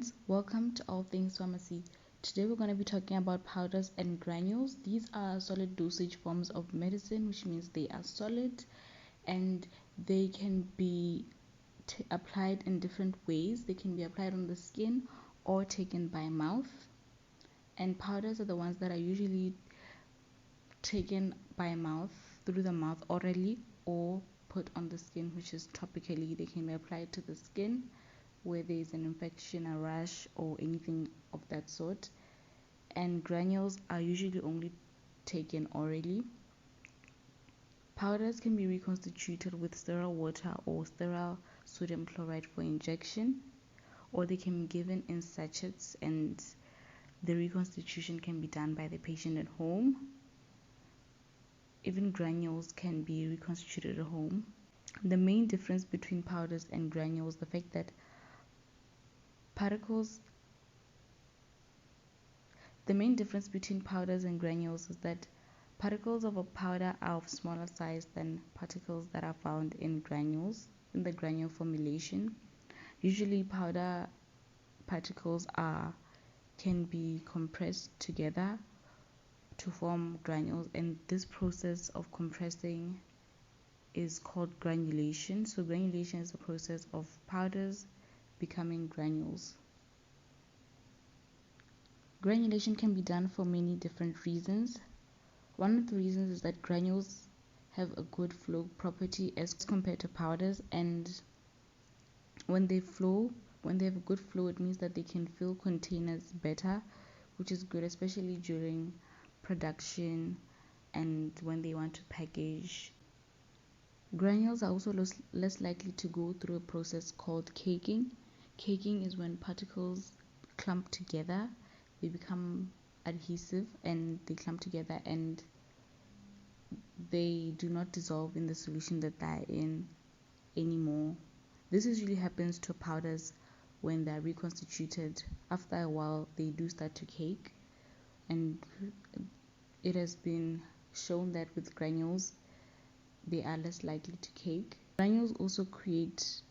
students, welcome to All Things Pharmacy. Today we're going to be talking about powders and granules. These are solid dosage forms of medicine, which means they are solid and they can be applied in different ways. They can be applied on the skin or taken by mouth. And powders are the ones that are usually taken by mouth, through the mouth orally, or put on the skin, which is topically. They can be applied to the skin where there is an infection, a rash, or anything of that sort. And granules are usually only taken orally. Powders can be reconstituted with sterile water or sterile sodium chloride for injection, or they can be given in sachets, and the reconstitution can be done by the patient at home. Even granules can be reconstituted at home. The main difference between powders and granules, the fact that the main difference between powders and granules is that particles of a powder are of smaller size than particles that are found in granules, in the granule formulation. Usually powder particles can be compressed together to form granules, and this process of compressing is called granulation. So granulation is the process of powders becoming granules. Granulation can be done for many different reasons. One of the reasons is that granules have a good flow property as compared to powders, and when they have a good flow, it means that they can fill containers better, which is good, especially during production and when they want to package. Granules are also less likely to go through a process called caking. Caking is when particles clump together, they become adhesive and they clump together and they do not dissolve in the solution that they're in anymore. This usually happens to powders when they're reconstituted. After a while, they do start to cake, and it has been shown that with granules, they are less likely to cake. Granules also create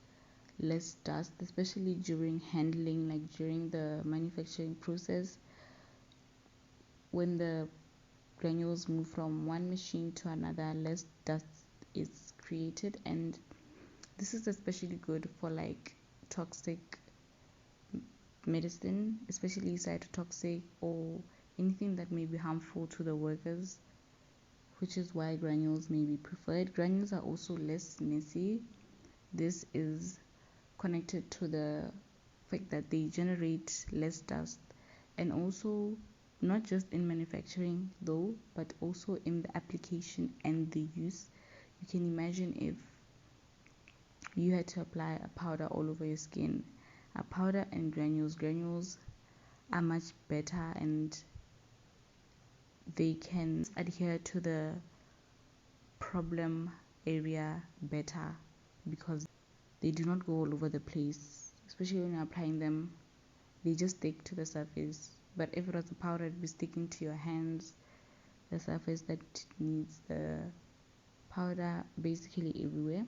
less dust, especially during handling, like during the manufacturing process. When the granules move from one machine to another, less dust is created, and this is especially good for like toxic medicine, especially cytotoxic or anything that may be harmful to the workers, which is why granules may be preferred. Granules are also less messy. This is connected to the fact that they generate less dust, and also not just in manufacturing though, but also in the application and the use. You can imagine if you had to apply a powder all over your skin. A powder and granules are much better, and they can adhere to the problem area better because they do not go all over the place, especially when you're applying them. They just stick to the surface. But if it was a powder, it would be sticking to your hands, the surface that needs the powder, basically everywhere.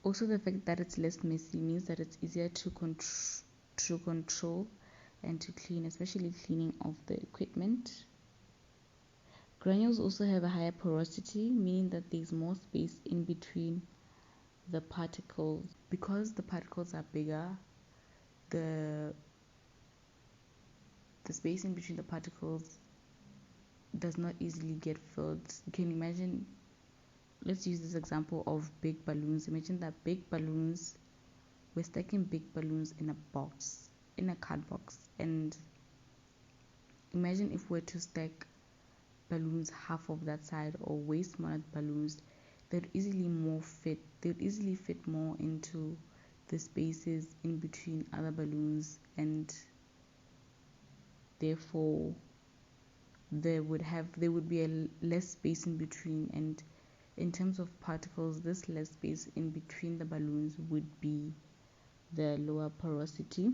Also, the fact that it's less messy means that it's easier to control and to clean, especially cleaning of the equipment. Granules also have a higher porosity, meaning that there's more space in between the particles. Because the particles are bigger, the space in between the particles does not easily get filled. You can imagine, let's use this example of big balloons. Imagine that we're stacking big balloons in a box, in a card box, and imagine if we're to stack balloons half of that side or way smaller balloons, they'd easily fit more into the spaces in between other balloons, and therefore there would be a less space in between. And in terms of particles, this less space in between the balloons would be the lower porosity.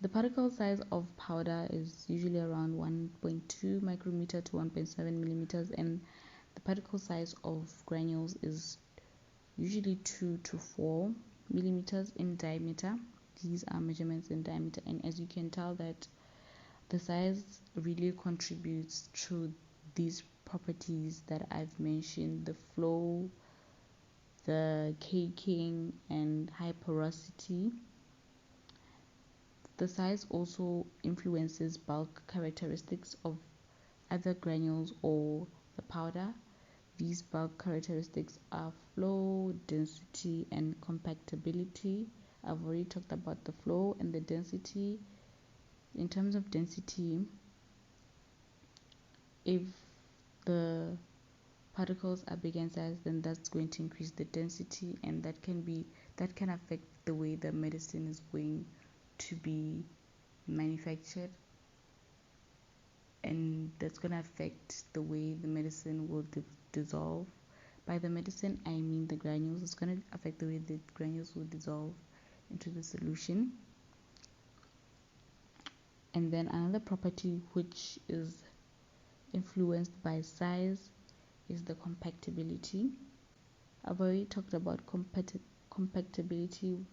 The particle size of powder is usually around 1.2 micrometer to 1.7 millimeters, and the particle size of granules is usually 2 to 4 millimeters in diameter. These are measurements in diameter, and as you can tell that the size really contributes to these properties that I've mentioned: the flow, the caking, and high porosity. The size also influences bulk characteristics of either granules or the powder. These bulk characteristics are flow, density, and compactability. I've already talked about the flow and the density. In terms of density, if the particles are big in size, then that's going to increase the density, and that can affect the way the medicine is going to be manufactured, and that's going to affect the way the medicine will dissolve. By the medicine, I mean the granules. It's going to affect the way the granules will dissolve into the solution. And then another property which is influenced by size is the compactability. I've already talked about compactability,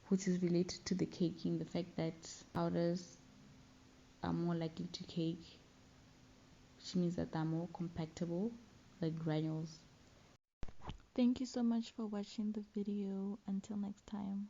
which is related to the caking, the fact that powders are more likely to cake, which means that they're more compactable like granules. Thank you so much for watching the video. Until next time.